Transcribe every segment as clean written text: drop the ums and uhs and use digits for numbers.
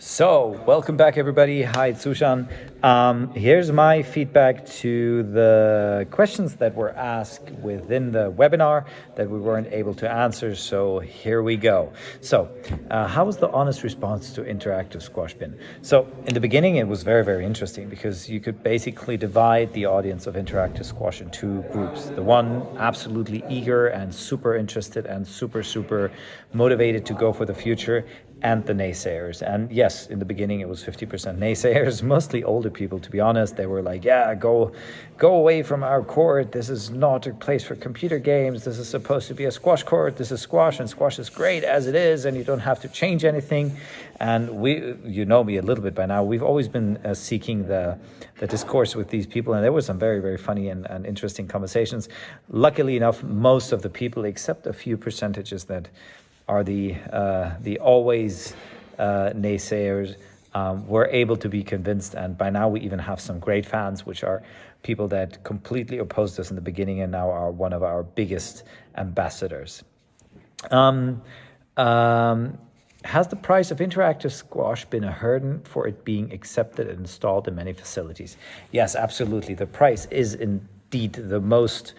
So, welcome back everybody. Hi, it's Sushan. Here's my feedback to the questions that were asked within the webinar that we weren't able to answer. So here we go. So, how was the honest response to interactive squash been? So in the beginning, it was very, very interesting because you could basically divide the audience of interactive squash in two groups. The one absolutely eager and super interested and super motivated to go for the future, and the naysayers. And yes, in the beginning it was 50% naysayers, mostly older people, to be honest. They were like, yeah, go away from our court. This is not a place for computer games. This is supposed to be a squash court. This is squash, and squash is great as it is, and you don't have to change anything. And you know me a little bit by now, we've always been seeking the discourse with these people, and there were some very, very funny and interesting conversations. Luckily enough, most of the people, except a few percentages that are the always naysayers, were able to be convinced, and by now we even have some great fans, which are people that completely opposed us in the beginning and now are one of our biggest ambassadors. Has the price of interactive squash been a hurdle for it being accepted and installed in many facilities? Yes, absolutely. The price is indeed the most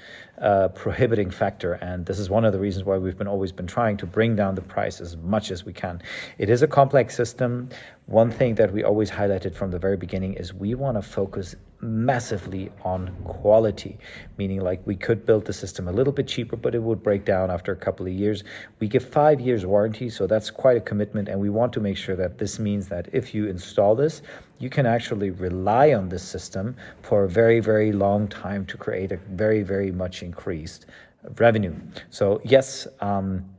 prohibiting factor, and this is one of the reasons why we've always been trying to bring down the price as much as we can. It is a complex system. One thing that we always highlighted from the very beginning is we want to focus massively on quality, meaning like we could build the system a little bit cheaper, but it would break down after a couple of years. We give 5 years warranty, so that's quite a commitment, and we want to make sure that this means that if you install this, you can actually rely on this system for a very, very long time to create a very, very much increased revenue. So yes,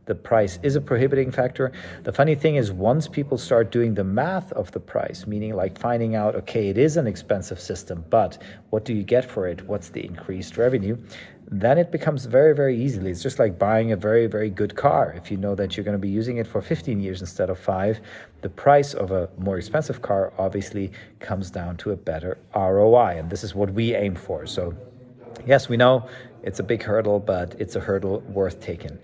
the price is a prohibiting factor. The funny thing is, once people start doing the math of the price, meaning like finding out, okay, it is an expensive system, but what do you get for it? What's the increased revenue? Then it becomes very, very easily. It's just like buying a very, very good car. If you know that you're going to be using it for 15 years instead of 5, the price of a more expensive car obviously comes down to a better ROI. And this is what we aim for. So yes, we know it's a big hurdle, but it's a hurdle worth taking.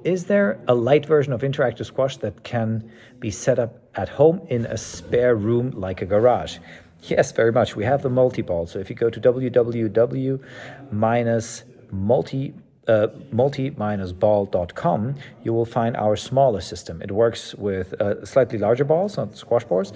Is there a light version of interactive squash that can be set up at home in a spare room like a garage? Yes, very much. We have the Multiball. So if you go to multi-ball.com, you will find our smaller system. It works with slightly larger balls, not squash balls,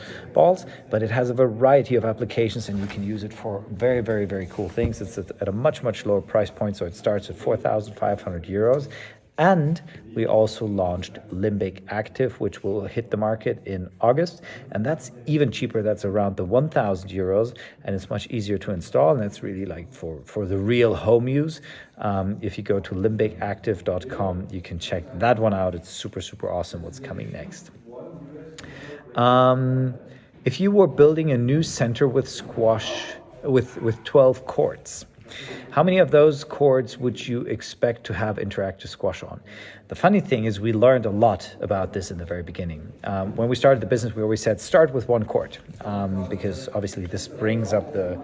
but it has a variety of applications, and you can use it for very, very, very cool things. It's at a much lower price point, so it starts at 4,500 euros. And we also launched Limbic Active, which will hit the market in August. And that's even cheaper. That's around the 1,000 euros. And it's much easier to install. And it's really like for the real home use. If you go to limbicactive.com, you can check that one out. It's super awesome what's coming next. If you were building a new center with squash, with 12 courts, how many of those chords would you expect to have interactive squash on? The funny thing is we learned a lot about this in the very beginning. When we started the business, we always said start with one chord, because obviously this brings up the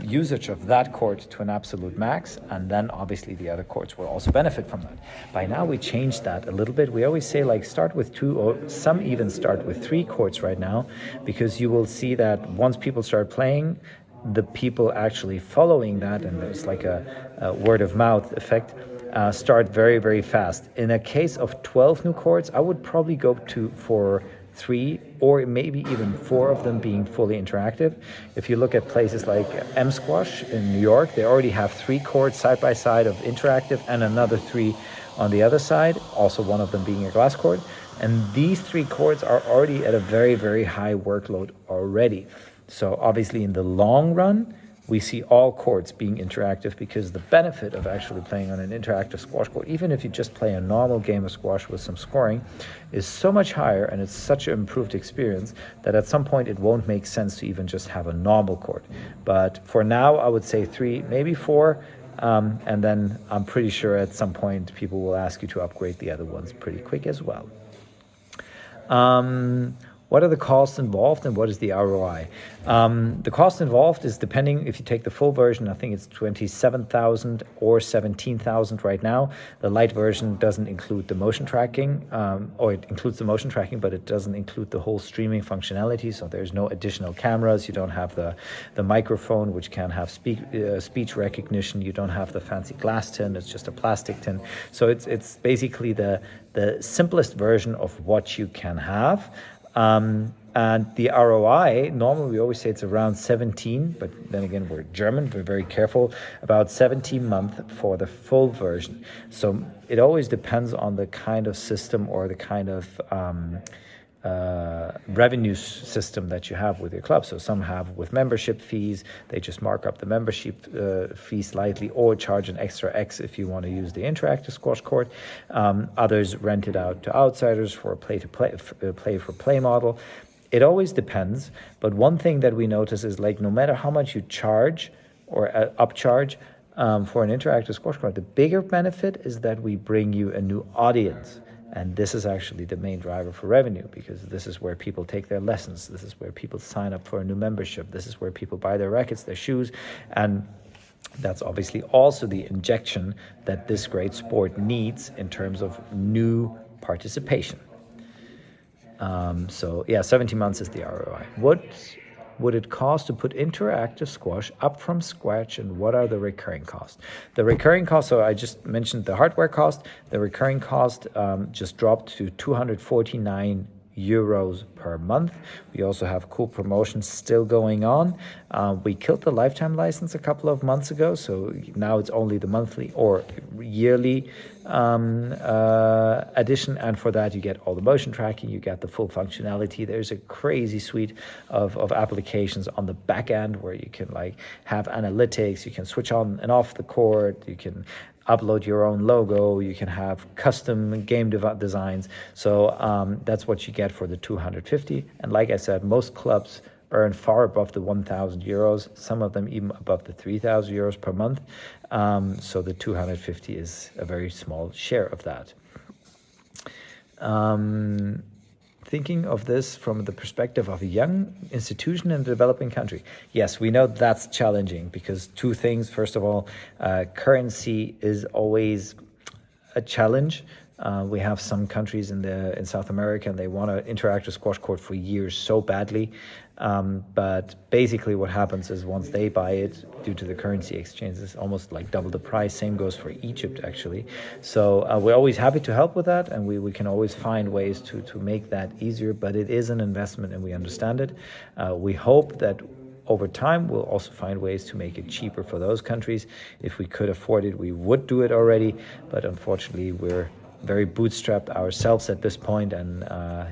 usage of that chord to an absolute max, and then obviously the other chords will also benefit from that. By now we changed that a little bit. We always say like start with 2, or some even start with 3 chords right now, because you will see that once people start playing, the people actually following that, and there's like a word of mouth effect, start very, very fast. In a case of 12 new chords, I would probably go for 3 or maybe even 4 of them being fully interactive. If you look at places like M Squash in New York, they already have 3 chords side by side of interactive and another 3 on the other side, also one of them being a glass chord. And these 3 chords are already at a very, very high workload already. So obviously in the long run, we see all chords being interactive, because the benefit of actually playing on an interactive squash court, even if you just play a normal game of squash with some scoring, is so much higher, and it's such an improved experience that at some point it won't make sense to even just have a normal court. But for now, I would say 3, maybe 4, and then I'm pretty sure at some point people will ask you to upgrade the other ones pretty quick as well. What are the costs involved and what is the ROI? The cost involved is depending, if you take the full version, I think it's 27,000 or 17,000 right now. The light version doesn't include the motion tracking, or it includes the motion tracking, but it doesn't include the whole streaming functionality. So there's no additional cameras. You don't have the microphone, which can have speech recognition. You don't have the fancy glass tin. It's just a plastic tin. So it's basically the simplest version of what you can have. And the ROI, normally we always say it's around 17, but then again, we're German, we're very careful, about 17 months for the full version. So it always depends on the kind of system or the kind of revenue system that you have with your club. So some have with membership fees, they just mark up the membership fee slightly or charge an extra X if you want to use the interactive squash court. Others rent it out to outsiders for a play-for-play model. It always depends, but one thing that we notice is, like, no matter how much you charge or upcharge for an interactive squash court, the bigger benefit is that we bring you a new audience. And this is actually the main driver for revenue, because this is where people take their lessons. This is where people sign up for a new membership. This is where people buy their rackets, their shoes. And that's obviously also the injection that this great sport needs in terms of new participation. So yeah, 17 months is the ROI. What would it cost to put interactive squash up from scratch, and what are the recurring costs? The recurring costs, so I just mentioned the hardware cost. The recurring cost just dropped to 249 euros per month. We also have cool promotions still going on. We killed the lifetime license a couple of months ago, so now it's only the monthly or yearly addition, and for that you get all the motion tracking, you get the full functionality. There's a crazy suite of applications on the back end where you can have analytics, you can switch on and off the court, you can upload your own logo, you can have custom game designs. So that's what you get for the 250. And like I said, most clubs earn far above the 1,000 euros, some of them even above the 3,000 euros per month. So the 250 is a very small share of that. Thinking of this from the perspective of a young institution in a developing country. Yes, we know that's challenging because two things. First of all, currency is always a challenge. We have some countries in South America, and they want to interact with squash court for years so badly. But basically what happens is once they buy it, due to the currency exchange, it's almost like double the price. Same goes for Egypt, actually. So we're always happy to help with that, and we can always find ways to make that easier, but it is an investment and we understand it. We hope that over time, we'll also find ways to make it cheaper for those countries. If we could afford it, we would do it already, but unfortunately, we're very bootstrapped ourselves at this point, and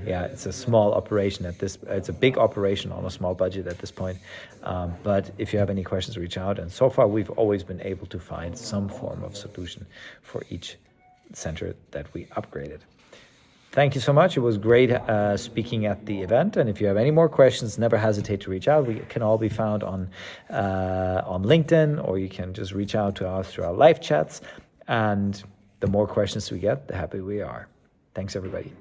it's a small operation it's a big operation on a small budget at this point. But if you have any questions, reach out. And so far, we've always been able to find some form of solution for each center that we upgraded. Thank you so much. It was great speaking at the event. And if you have any more questions, never hesitate to reach out. We can all be found on LinkedIn, or you can just reach out to us through our live chats. And the more questions we get, the happier we are. Thanks, everybody.